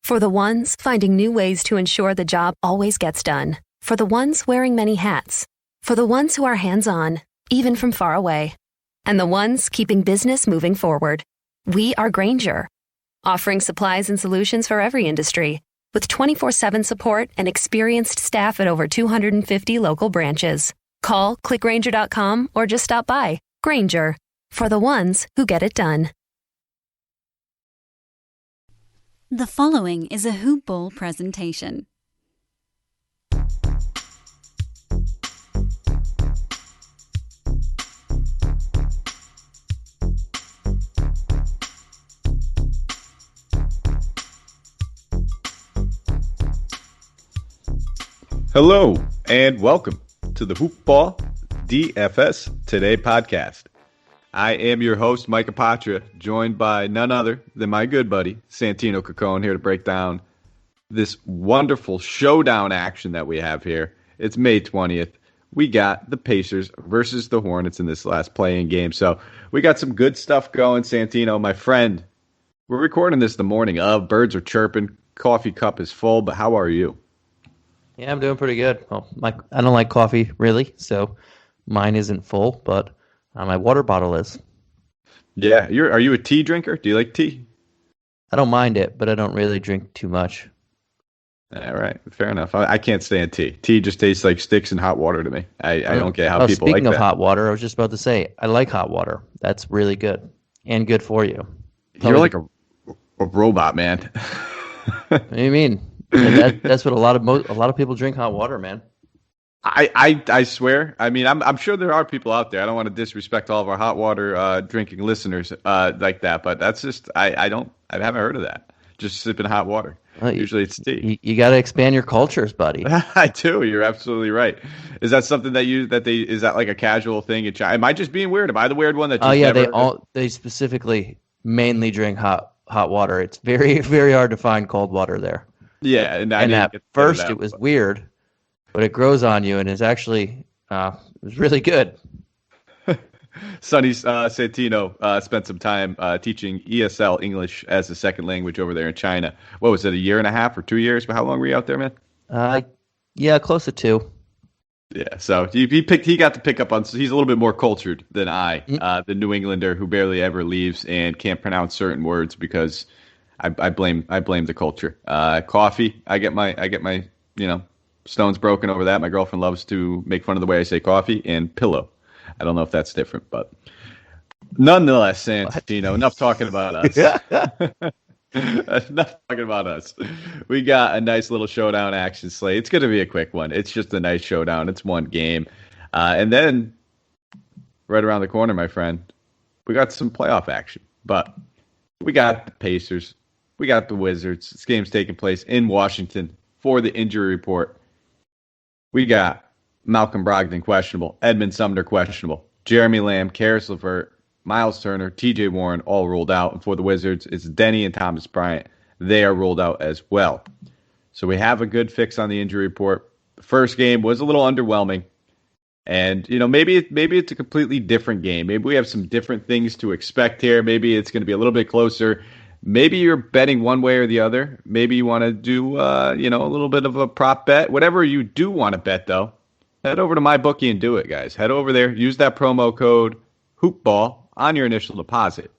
For the ones finding new ways to ensure the job always gets done. For the ones wearing many hats. For the ones who are hands-on, even from far away. And the ones keeping business moving forward. We are Grainger, offering supplies and solutions for every industry, with 24/7 support and experienced staff at over 250 local branches. Call, clickgrainger.com, or just stop by. Grainger, for the ones who get it done. The following is a Hoop Ball presentation. Hello, and welcome to the Hoop Ball DFS Today podcast. I am your host, Mike Apatra, joined by none other than my good buddy, Santino Cacone, here to break down this wonderful showdown action that we have here. It's May 20th. We got the Pacers versus the Hornets in this last play-in game. So we got some good stuff going, Santino, my friend. We're recording this the morning of. Birds are chirping. Coffee cup is full, but how are you? Yeah, I'm doing pretty good. Well, I don't like coffee, really, so mine isn't full, but my water bottle is. Yeah, are you a tea drinker? Do you like tea? I don't mind it, but I don't really drink too much. All right, fair enough. I can't stand tea. Tea just tastes like sticks and hot water to me. I don't get how people like that. Speaking of hot water, I was just about to say, I like hot water. That's really good and good for you. You're like a robot, man. What do you mean? That's what a lot of people drink hot water, man. I swear. I mean, I'm sure there are people out there. I don't want to disrespect all of our hot water drinking listeners like that, but that's just I haven't heard of that. Just sipping hot water. Well, usually it's tea. You got to expand your cultures, buddy. I do. You're absolutely right. Is that something is that like a casual thing in China? Am I just being weird? Am I the weird one that? Just they specifically mainly drink hot water. It's very, very hard to find cold water there. Yeah, and at first it was weird, but it grows on you, and it's actually it was really good. Sonny Santino spent some time teaching ESL, English as a second language, over there in China. What was it, a year and a half or 2 years? But how long were you out there, man? Yeah, close to 2. Yeah, so he got to pick up on. He's a little bit more cultured than I, the New Englander who barely ever leaves and can't pronounce certain words because I blame the culture. Coffee, I get my stones broken over that. My girlfriend loves to make fun of the way I say coffee. And pillow. I don't know if that's different, but nonetheless, Santino, enough talking about us. Enough talking about us. We got a nice little showdown action slate. It's going to be a quick one. It's just a nice showdown. It's one game. And then right around the corner, my friend, we got some playoff action. But we got the Pacers. We got the Wizards. This game's taking place in Washington for the injury report. We got Malcolm Brogdon questionable, Edmond Sumner questionable, Jeremy Lamb, Karis LeVert, Miles Turner, TJ Warren all ruled out. And for the Wizards, it's Denny and Thomas Bryant. They are ruled out as well. So we have a good fix on the injury report. The first game was a little underwhelming. And, maybe it's a completely different game. Maybe we have some different things to expect here. Maybe it's going to be a little bit closer. Maybe you're betting one way or the other. Maybe you want to do, a little bit of a prop bet. Whatever you do want to bet, though, head over to MyBookie and do it, guys. Head over there. Use that promo code HoopBall on your initial deposit.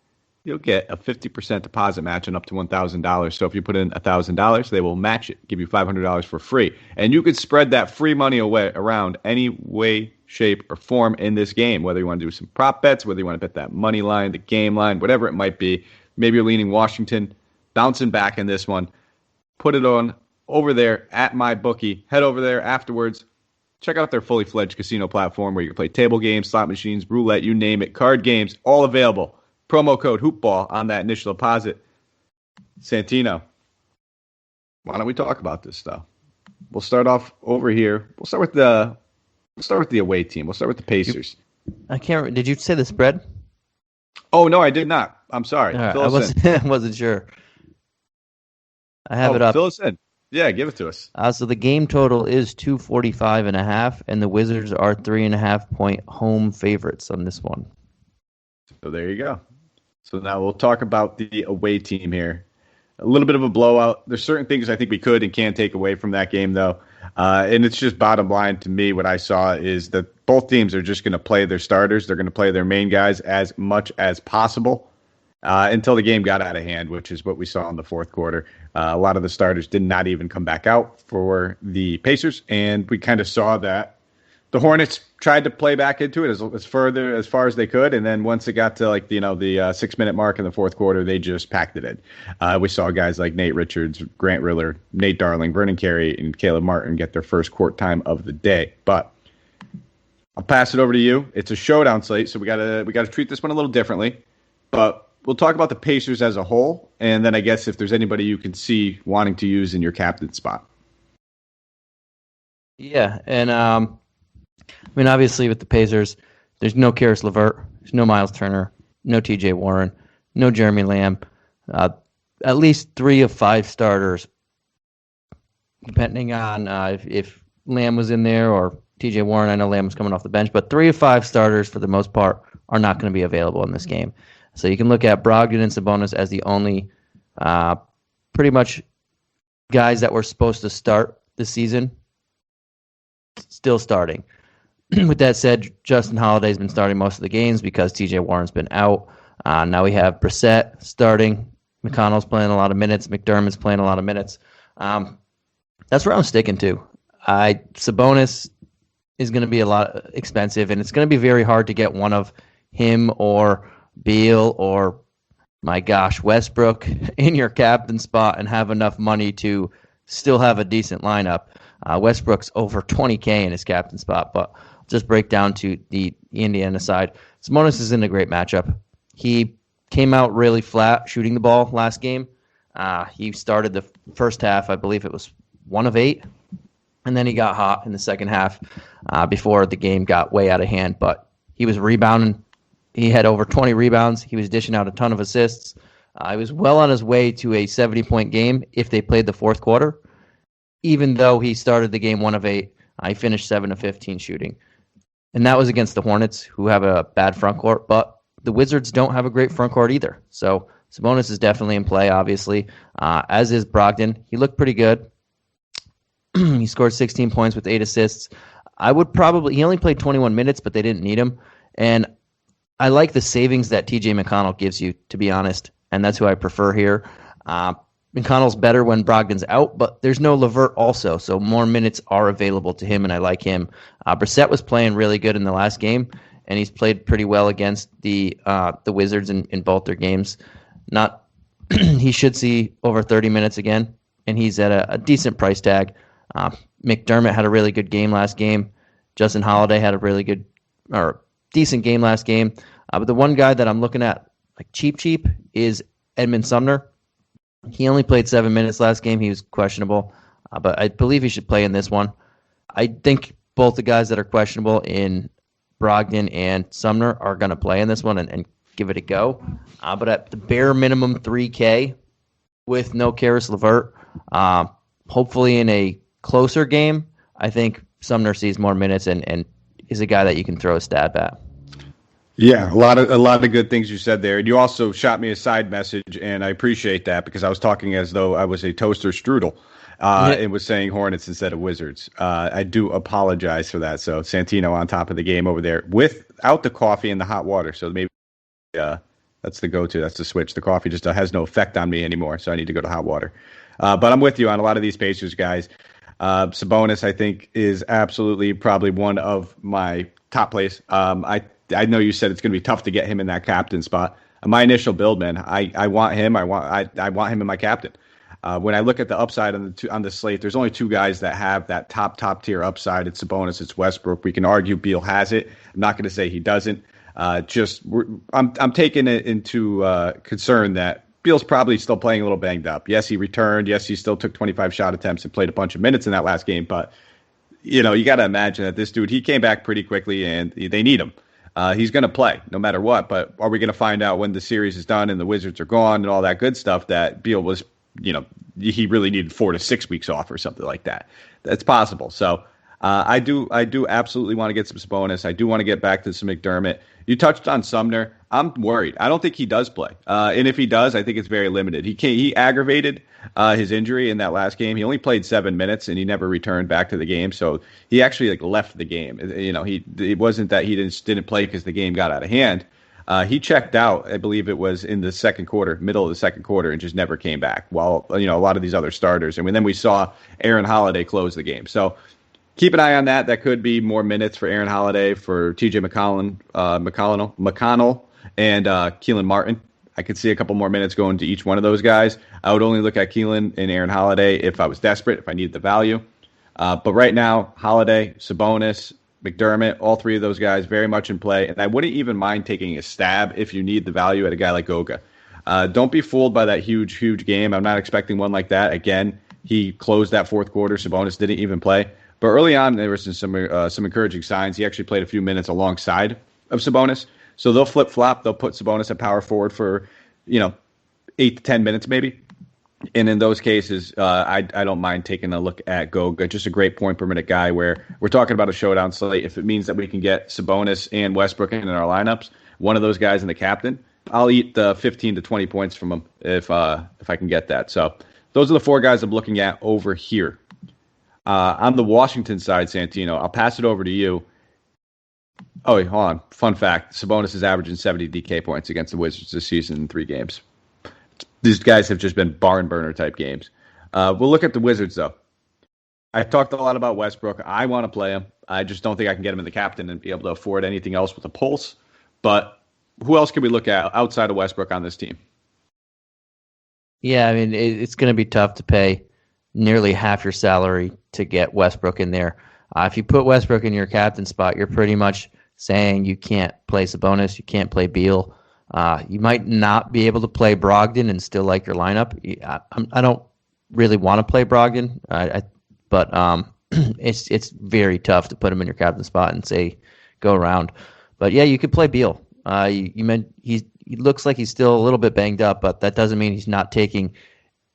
You'll get a 50% deposit match and up to $1,000. So if you put in $1,000, they will match it, give you $500 for free. And you could spread that free money away around any way, shape, or form in this game, whether you want to do some prop bets, whether you want to bet that money line, the game line, whatever it might be. Maybe you're leaning Washington, bouncing back in this one. Put it on over there at MyBookie. Head over there afterwards. Check out their fully fledged casino platform where you can play table games, slot machines, roulette, you name it, card games, all available. Promo code HoopBall on that initial deposit. Santino, why don't we talk about this stuff? We'll start off over here. We'll start with the away team. We'll start with the Pacers. Did you say the spread? Oh no, I did not. I'm sorry. Right, I wasn't sure. I have it up. Fill us in. Yeah, give it to us. So the game total is 245.5, and the Wizards are 3.5-point home favorites on this one. So there you go. So now we'll talk about the away team here. a little bit of a blowout. There's certain things I think we could and can take away from that game, though. And it's just bottom line to me, what I saw is that both teams are just going to play their starters. They're going to play their main guys as much as possible until the game got out of hand, which is what we saw in the fourth quarter. A lot of the starters did not even come back out for the Pacers, and we kind of saw that the Hornets tried to play back into it as far as they could, and then once it got to the 6-minute mark in the fourth quarter, they just packed it in. We saw guys like Nate Richards, Grant Riller, Nate Darling, Vernon Carey, and Caleb Martin get their first court time of the day. But I'll pass it over to you. It's a showdown slate, so we gotta treat this one a little differently. But we'll talk about the Pacers as a whole, and then I guess if there's anybody you can see wanting to use in your captain spot. Yeah, and obviously with the Pacers, there's no Karis LeVert, there's no Miles Turner, no T.J. Warren, no Jeremy Lamb. At least 3 of 5 starters, depending on if Lamb was in there or T.J. Warren. I know Lamb was coming off the bench, but 3 of 5 starters for the most part are not going to be available in this game. So you can look at Brogdon and Sabonis as the only pretty much guys that were supposed to start the season still starting. With that said, Justin Holiday's been starting most of the games because T.J. Warren's been out. Now we have Brissett starting. McConnell's playing a lot of minutes. McDermott's playing a lot of minutes. That's where I'm sticking to. Sabonis is going to be a lot expensive, and it's going to be very hard to get one of him or Beal or, my gosh, Westbrook in your captain spot and have enough money to still have a decent lineup. Westbrook's over 20K in his captain spot, but just break down to the Indiana side. Sabonis is in a great matchup. He came out really flat shooting the ball last game. He started the first half, I believe it was 1 of 8, and then he got hot in the second half before the game got way out of hand. But he was rebounding. He had over 20 rebounds. He was dishing out a ton of assists. He was well on his way to a 70-point game if they played the fourth quarter. Even though he started the game 1 of 8, he finished 7 of 15 shooting. And that was against the Hornets, who have a bad front court, but the Wizards don't have a great front court either. So Sabonis is definitely in play, obviously, as is Brogdon. He looked pretty good. He scored 16 points with 8 assists. He only played 21 minutes, but they didn't need him. And I like the savings that T.J. McConnell gives you, to be honest, and that's who I prefer here. McConnell's better when Brogdon's out, but there's no LeVert also, so more minutes are available to him, and I like him. Brissett was playing really good in the last game, and he's played pretty well against the Wizards in both their games. He should see over 30 minutes again, and he's at a decent price tag. McDermott had a really good game last game. Justin Holiday had a really good or decent game last game. But the one guy that I'm looking at like cheap is Edmond Sumner. He only played 7 minutes last game. He was questionable, but I believe he should play in this one. I think both the guys that are questionable in Brogdon and Sumner are going to play in this one and give it a go. But at the bare minimum 3K with no Karis LeVert, hopefully in a closer game, I think Sumner sees more minutes and is a guy that you can throw a stab at. Yeah, a lot of good things you said there. And you also shot me a side message, and I appreciate that because I was talking as though I was a toaster strudel and was saying Hornets instead of Wizards. I do apologize for that. So Santino on top of the game over there without the coffee and the hot water. So maybe that's the go-to. That's the switch. The coffee just has no effect on me anymore, so I need to go to hot water. But I'm with you on a lot of these Pacers guys. Sabonis, I think, is absolutely probably one of my top plays. I know you said it's going to be tough to get him in that captain spot. My initial build, man, I want him. I want him in my captain. When I look at the upside on the slate, there's only 2 guys that have that top tier upside. It's Sabonis, it's Westbrook. We can argue Beal has it. I'm not going to say he doesn't. I'm taking it into concern that Beal's probably still playing a little banged up. Yes, he returned. Yes, he still took 25 shot attempts and played a bunch of minutes in that last game. But you got to imagine that this dude, he came back pretty quickly, and they need him. He's going to play no matter what, but are we going to find out when the series is done and the Wizards are gone and all that good stuff that Beal was, he really needed 4 to 6 weeks off or something like that? That's possible. So I do absolutely want to get some Sabonis. I do want to get back to some McDermott. You touched on Sumner. I'm worried. I don't think he does play. And if he does, I think it's very limited. He aggravated his injury in that last game. He only played 7 minutes and he never returned back to the game. So he actually left the game. It wasn't that he didn't play because the game got out of hand. He checked out, I believe it was in the second quarter, middle of the second quarter, and just never came back. While a lot of these other starters, and then we saw Aaron Holiday close the game. So keep an eye on that. That could be more minutes for Aaron Holiday, for T.J. McConnell, and Keelan Martin. I could see a couple more minutes going to each one of those guys. I would only look at Keelan and Aaron Holiday if I was desperate, if I needed the value. But right now, Holiday, Sabonis, McDermott, all three of those guys very much in play. And I wouldn't even mind taking a stab if you need the value at a guy like Goga. Don't be fooled by that huge game. I'm not expecting one like that. Again, he closed that fourth quarter. Sabonis didn't even play. But early on, there was some encouraging signs. He actually played a few minutes alongside of Sabonis. So they'll flip-flop. They'll put Sabonis at power forward for, 8 to 10 minutes maybe. And in those cases, I don't mind taking a look at Goga. Just a great point per minute guy where we're talking about a showdown slate. If it means that we can get Sabonis and Westbrook in our lineups, one of those guys and the captain, I'll eat the 15 to 20 points from him if I can get that. So those are the four guys I'm looking at over here. On the Washington side, Santino, I'll pass it over to you. Oh, wait, hold on. Fun fact, Sabonis is averaging 70 DK points against the Wizards this season in 3 games. These guys have just been barn burner type games. We'll look at the Wizards, though. I talked a lot about Westbrook. I want to play him. I just don't think I can get him in the captain and be able to afford anything else with a pulse. But who else can we look at outside of Westbrook on this team? Yeah, I mean, it's going to be tough to pay nearly half your salary to get Westbrook in there. If you put Westbrook in your captain spot, you're pretty much saying you can't play Sabonis, you can't play Beal. You might not be able to play Brogdon and still like your lineup. I don't really want to play Brogdon, but it's very tough to put him in your captain spot and say go around. But yeah, you could play Beal. You meant he looks like he's still a little bit banged up, but that doesn't mean he's not taking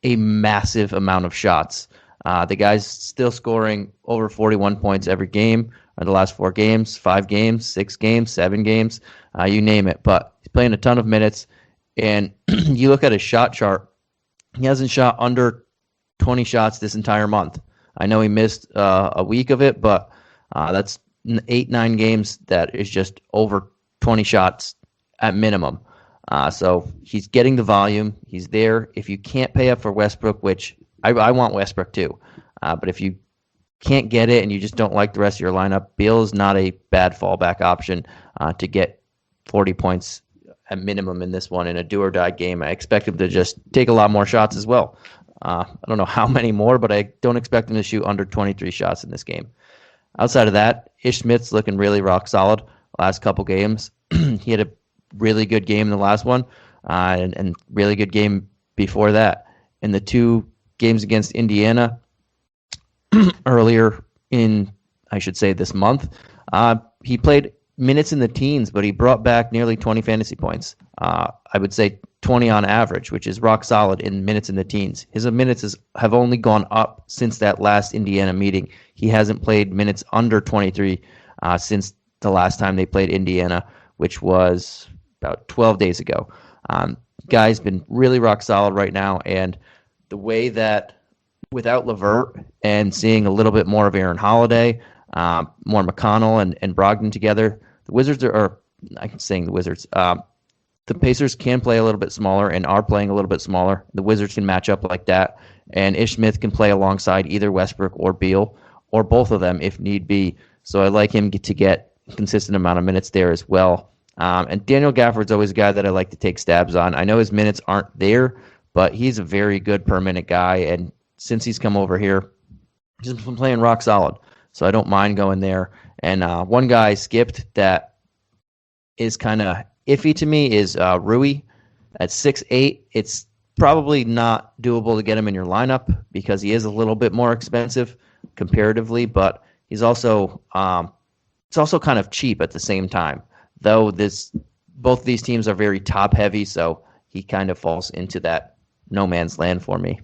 a massive amount of shots. The guy's still scoring over 41 points every game in the last 4 games, 5 games, 6 games, 7 games, you name it. But he's playing a ton of minutes, and you look at his shot chart, he hasn't shot under 20 shots this entire month. I know he missed a week of it, but that's 8-9 games that is just over 20 shots at minimum. So he's getting the volume. He's there. If you can't pay up for Westbrook, which I want Westbrook too, but if you can't get it and you just don't like the rest of your lineup, Beal is not a bad fallback option to get 40 points at minimum in this one in a do-or-die game. I expect him to just take a lot more shots as well. I don't know how many more, but I don't expect him to shoot under 23 shots in this game. Outside of that, Ish Smith's looking really rock solid last couple games. He had a really good game in the last one and really good game before that. In the 2 games against Indiana earlier in, I should say, this month, he played minutes in the teens, but he brought back nearly 20 fantasy points. I would say 20 on average, which is rock solid in minutes in the teens. His minutes have only gone up since that last Indiana meeting. He hasn't played minutes under 23 since the last time they played Indiana, which was about 12 days ago. Guy's been really rock solid right now, and the way that without LeVert and seeing a little bit more of Aaron Holiday, more McConnell and Brogdon together, the Wizards I'm saying the Wizards, the Pacers can play a little bit smaller and are playing a little bit smaller. The Wizards can match up like that, and Ish Smith can play alongside either Westbrook or Beal, or both of them if need be. So I like him to get a consistent amount of minutes there as well. And Daniel Gafford's always a guy that I like to take stabs on. I know his minutes aren't there, but he's a very good per-minute guy, and since he's come over here, he's been playing rock solid. So I don't mind going there. And one guy I skipped that is kind of iffy to me is Rui at 6'8". It's probably not doable to get him in your lineup because he is a little bit more expensive comparatively, but he's also it's also kind of cheap at the same time. Though both these teams are very top heavy, so he kind of falls into that no man's land for me.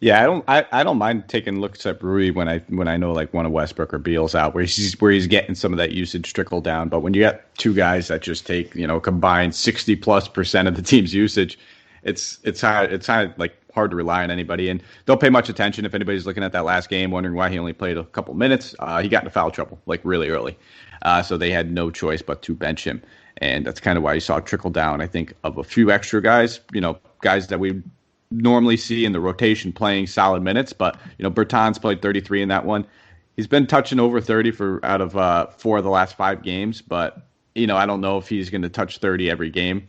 Yeah, I don't mind taking looks at Rui when I know like one of Westbrook or Beal's out where he's getting some of that usage trickle down. But when you got two guys that just take, combined 60+% of the team's usage, it's hard to rely on anybody. And don't pay much attention if anybody's looking at that last game wondering why he only played a couple minutes. He got into foul trouble like really early. So they had no choice but to bench him. And that's kind of why you saw it trickle down, I think, of a few extra guys, guys that we normally see in the rotation playing solid minutes. But, Bertans played 33 in that one. He's been touching over 30 out of 4 of the last 5 games. But, I don't know if he's going to touch 30 every game.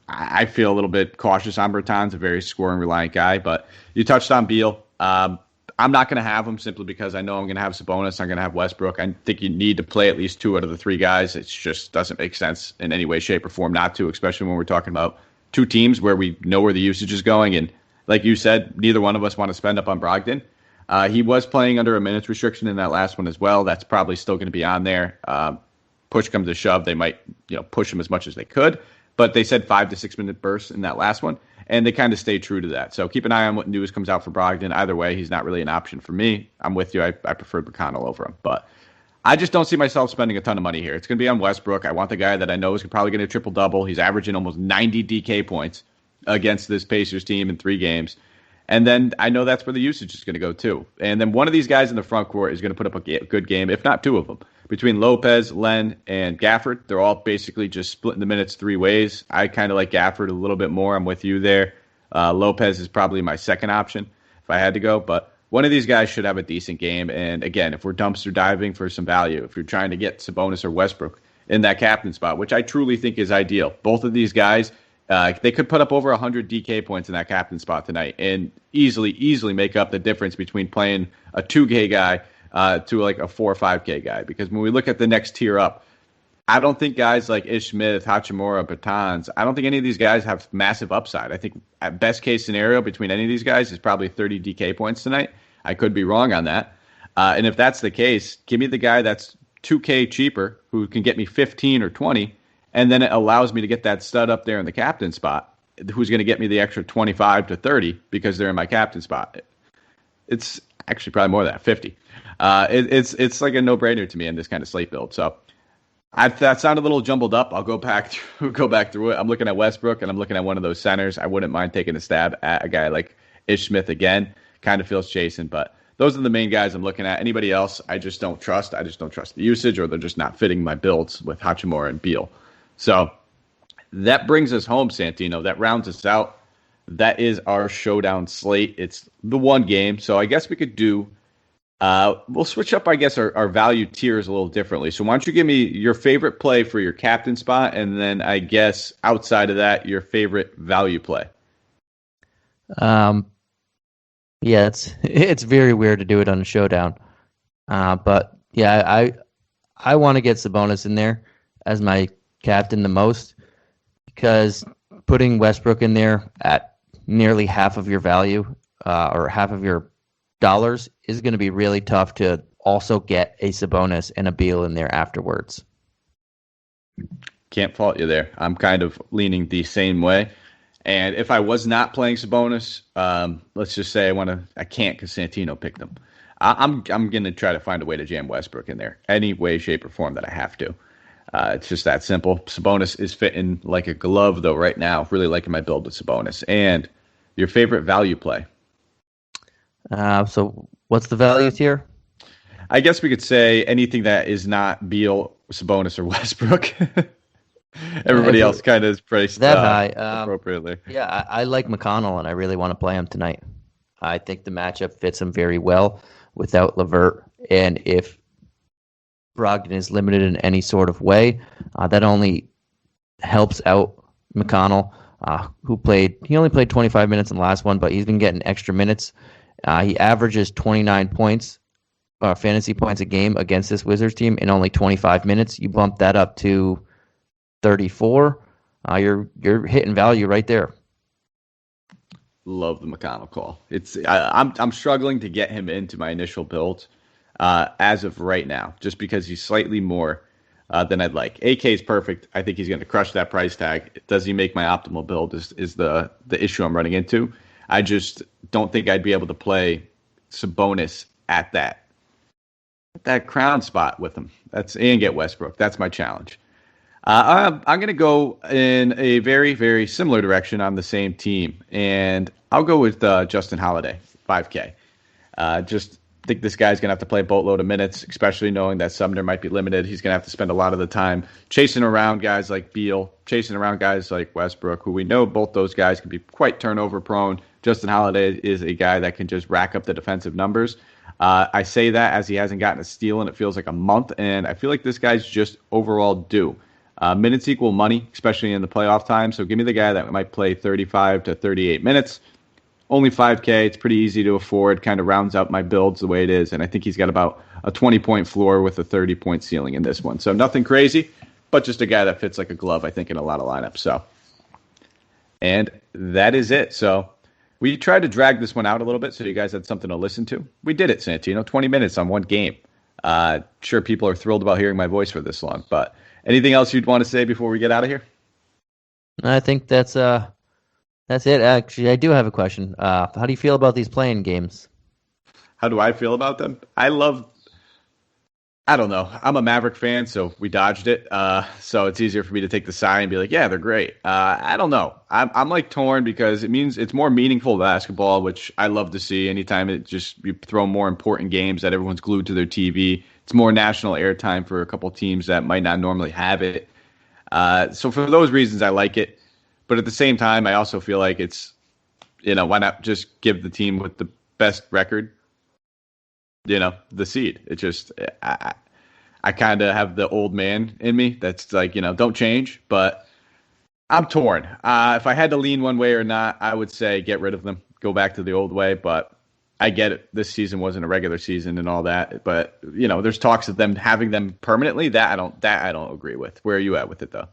I feel a little bit cautious on Bertans, a very scoring reliant guy. But you touched on Beal. I'm not going to have him simply because I know I'm going to have Sabonis. I'm going to have Westbrook. I think you need to play at least 2 out of the 3 guys. It just doesn't make sense in any way, shape, or form not to, especially when we're talking about 2 teams where we know where the usage is going. And like you said, neither one of us want to spend up on Brogdon. He was playing under a minutes restriction in that last one as well. That's probably still going to be on there. Push comes to shove, they might push him as much as they could. But they said 5 to 6 minute bursts in that last one. And they kind of stay true to that. So keep an eye on what news comes out for Brogdon. Either way, he's not really an option for me. I'm with you. I preferred McConnell over him. But I just don't see myself spending a ton of money here. It's going to be on Westbrook. I want the guy that I know is probably going to triple-double. He's averaging almost 90 DK points against this Pacers team in 3 games. And then I know that's where the usage is going to go too. And then one of these guys in the front court is going to put up a good game, if not 2 of them. Between Lopez, Len, and Gafford, they're all basically just splitting the minutes 3 ways. I kind of like Gafford a little bit more. I'm with you there. Lopez is probably my second option if I had to go. But one of these guys should have a decent game. And again, if we're dumpster diving for some value, if you're trying to get Sabonis or Westbrook in that captain spot, which I truly think is ideal, both of these guys, they could put up over 100 DK points in that captain spot tonight and easily make up the difference between playing a 2K guy to like a 4 or 5K guy. Because when we look at the next tier up, I don't think guys like Ish Smith, Hachimura, Bertans, I don't think any of these guys have massive upside. I think at best case scenario between any of these guys is probably 30 DK points tonight. I could be wrong on that. And if that's the case, give me the guy that's 2K cheaper who can get me 15 or 20, and then it allows me to get that stud up there in the captain spot who's going to get me the extra 25 to 30 because they're in my captain spot. It's actually probably more than that, 50. It's like a no-brainer to me in this kind of slate build. So that sounded a little jumbled up. I'll go back through it. I'm looking at Westbrook, and I'm looking at one of those centers. I wouldn't mind taking a stab at a guy like Ish Smith again. Kind of feels chasing, but those are the main guys I'm looking at. Anybody else, I just don't trust. I just don't trust the usage, or they're just not fitting my builds with Hachimura and Beal. So that brings us home, Santino. That rounds us out. That is our showdown slate. It's the one game, so I guess we could do we'll switch up, I guess, our value tiers a little differently. So why don't you give me your favorite play for your captain spot, and then I guess outside of that, your favorite value play. Yeah, it's very weird to do it on a showdown. But yeah, I want to get Sabonis in there as my captain the most, because putting Westbrook in there at nearly half of your value or half of your dollars is going to be really tough to also get a Sabonis and a Beal in there afterwards. Can't fault you there. I'm kind of leaning the same way. And if I was not playing Sabonis, let's just say I can't because Santino picked him. I'm going to try to find a way to jam Westbrook in there, any way, shape, or form that I have to. It's just that simple. Sabonis is fitting like a glove, though, right now. Really liking my build with Sabonis. And your favorite value play? So what's the value tier? I guess we could say anything that is not Beal, Sabonis, or Westbrook. Everybody else kind of is priced that high appropriately. Yeah, I like McConnell, and I really want to play him tonight. I think the matchup fits him very well without LeVert. And if Brogdon is limited in any sort of way, that only helps out McConnell, he only played 25 minutes in the last one, but he's been getting extra minutes. He averages 29 points, fantasy points a game against this Wizards team in only 25 minutes. You bump that up to 34, you're hitting value right there. Love the McConnell call. I'm struggling to get him into my initial build as of right now, just because he's slightly more than I'd like. AK is perfect. I think he's going to crush that price tag. Does he make my optimal build is the issue I'm running into. I just don't think I'd be able to play Sabonis at that crown spot with him. And get Westbrook. That's my challenge. I'm going to go in a very, very similar direction on the same team, and I'll go with Justin Holiday, 5K. Just think this guy's going to have to play a boatload of minutes, especially knowing that Sumner might be limited. He's going to have to spend a lot of the time chasing around guys like Beal, chasing around guys like Westbrook, who we know both those guys can be quite turnover prone. Justin Holiday is a guy that can just rack up the defensive numbers. I say that as he hasn't gotten a steal in it feels like a month, and I feel like this guy's just overall due. Minutes equal money, especially in the playoff time. So give me the guy that might play 35 to 38 minutes. Only 5K. It's pretty easy to afford. Kind of rounds out my builds the way it is. And I think he's got about a 20-point floor with a 30-point ceiling in this one. So nothing crazy, but just a guy that fits like a glove, I think, in a lot of lineups. So, and that is it. So we tried to drag this one out a little bit so you guys had something to listen to. We did it, Santino. 20 minutes on one game. Sure, people are thrilled about hearing my voice for this long, but anything else you'd want to say before we get out of here? I think that's it. Actually, I do have a question. How do you feel about these playing games? How do I feel about them? I don't know. I'm a Maverick fan, so we dodged it. So it's easier for me to take the side and be like, yeah, they're great. I don't know. I'm like torn because it means it's more meaningful basketball, which I love to see. Anytime you throw more important games that everyone's glued to their TV, it's more national airtime for a couple teams that might not normally have it. So for those reasons, I like it. But at the same time, I also feel like it's, why not just give the team with the best record, the seed. It just, I kind of have the old man in me that's like, don't change. But I'm torn. If I had to lean one way or not, I would say get rid of them, go back to the old way. But I get it. This season wasn't a regular season and all that, but there's talks of them having them permanently. That I don't agree with. Where are you at with it though?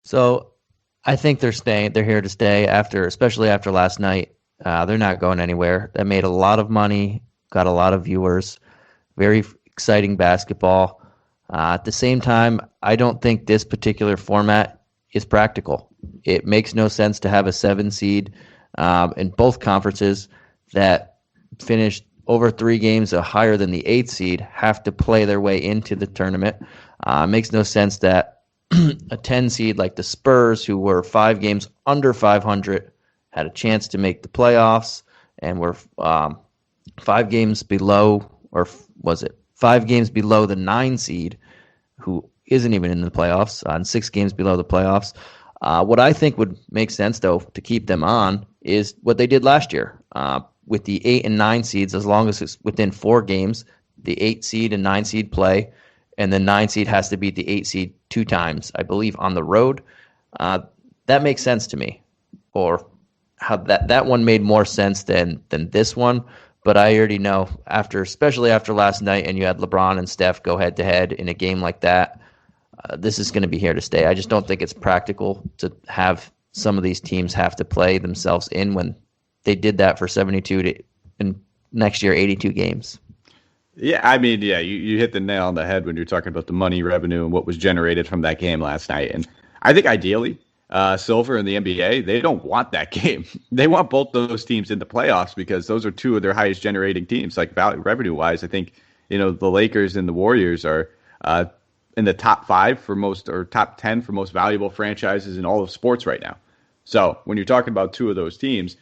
So I think they're staying. They're here to stay especially after last night. They're not going anywhere. That made a lot of money, got a lot of viewers. Very exciting basketball. At the same time, I don't think this particular format is practical. It makes no sense to have a 7 seed in both conferences that finished over 3 games higher than the 8 seed have to play their way into the tournament. It makes no sense that a 10 seed like the Spurs, who were 5 games under 500, had a chance to make the playoffs and were 5 games below, or was it 5 games below the 9 seed, who isn't even in the playoffs, and 6 games below the playoffs. What I think would make sense, though, to keep them on is what they did last year. With the 8 and 9 seeds, as long as it's within 4 games, the 8 seed and 9 seed play, and the 9 seed has to beat the 8 seed 2 times, I believe, on the road. That makes sense to me. Or how that one made more sense than this one. But I already know, especially after last night, and you had LeBron and Steph go head-to-head in a game like that, this is going to be here to stay. I just don't think it's practical to have some of these teams have to play themselves in when they did that for 72 and next year 82 games. Yeah, I mean, you hit the nail on the head when you're talking about the money, revenue, and what was generated from that game last night. And I think ideally, Silver and the NBA, they don't want that game. They want both those teams in the playoffs because those are 2 of their highest generating teams, like revenue-wise. I think, the Lakers and the Warriors are in the top 5 for most, or top 10 for most valuable franchises in all of sports right now. So when you're talking about 2 of those teams,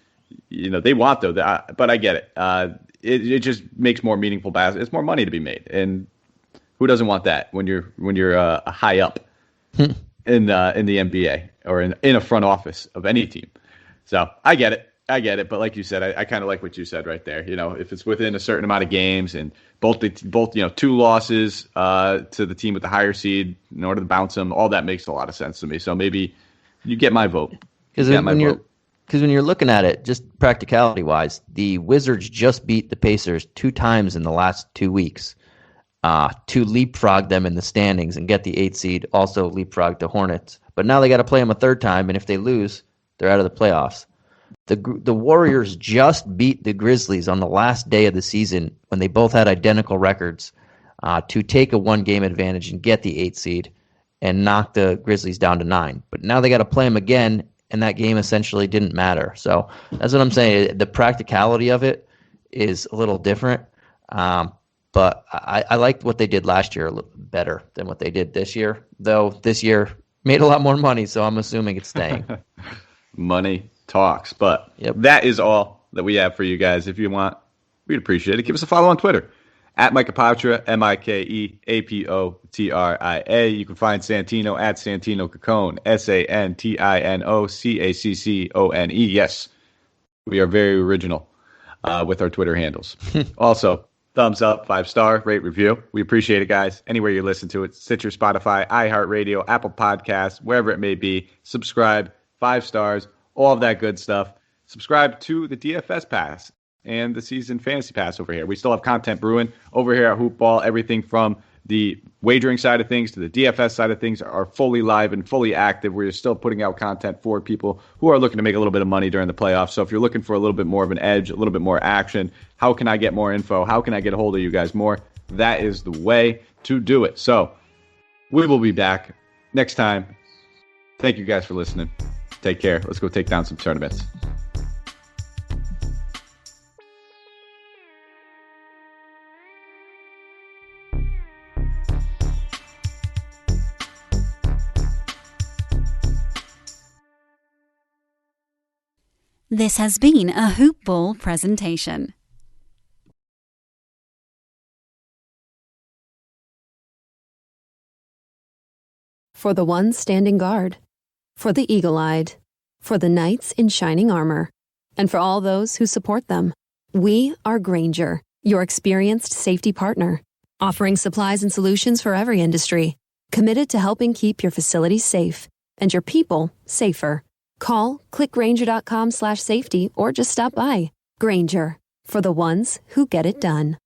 they want but I get it. It just makes more meaningful basketball. It's more money to be made, and who doesn't want that when you're a high up in the NBA or in a front office of any team? So I get it. But like you said, I kind of like what you said right there. If it's within a certain amount of games and both 2 losses to the team with the higher seed in order to bounce them, all that makes a lot of sense to me. So maybe you get my vote. Because when you're looking at it, just practicality-wise, the Wizards just beat the Pacers 2 times in the last 2 weeks to leapfrog them in the standings and get the 8th seed, also leapfrog the Hornets. But now they got to play them a 3rd time, and if they lose, they're out of the playoffs. The Warriors just beat the Grizzlies on the last day of the season when they both had identical records to take a 1-game advantage and get the 8th seed and knock the Grizzlies down to 9. But now they got to play them again and that game essentially didn't matter. So that's what I'm saying. The practicality of it is a little different. But I liked what they did last year a little better than what they did this year, though this year made a lot more money, so I'm assuming it's staying. Money talks. But that is all that we have for you guys. If you want, we'd appreciate it. Give us a follow on Twitter, at Mikeapotria, MikeApoTria. You can find Santino at Santino Caccone, SantinoCaccone. Yes, we are very original with our Twitter handles. Also, thumbs up, 5-star, rate, review. We appreciate it, guys. Anywhere you listen to it, Stitcher, Spotify, iHeartRadio, Apple Podcasts, wherever it may be. Subscribe, 5 stars, all of that good stuff. Subscribe to the DFS Pass and the Season Fantasy Pass over here. We still have content brewing over here at Hoop Ball. Everything from the wagering side of things to the DFS side of things are fully live and fully active. We're still putting out content for people who are looking to make a little bit of money during the playoffs. So if you're looking for a little bit more of an edge, a little bit more action, how can I get more info? How can I get a hold of you guys more? That is the way to do it. So we will be back next time. Thank you guys for listening. Take care. Let's go take down some tournaments. This has been a Hoop Ball presentation. For the ones standing guard, for the eagle-eyed, for the knights in shining armor, and for all those who support them, we are Grainger, your experienced safety partner, offering supplies and solutions for every industry, committed to helping keep your facilities safe and your people safer. Call, click Grainger.com/safety, or just stop by. Grainger, for the ones who get it done.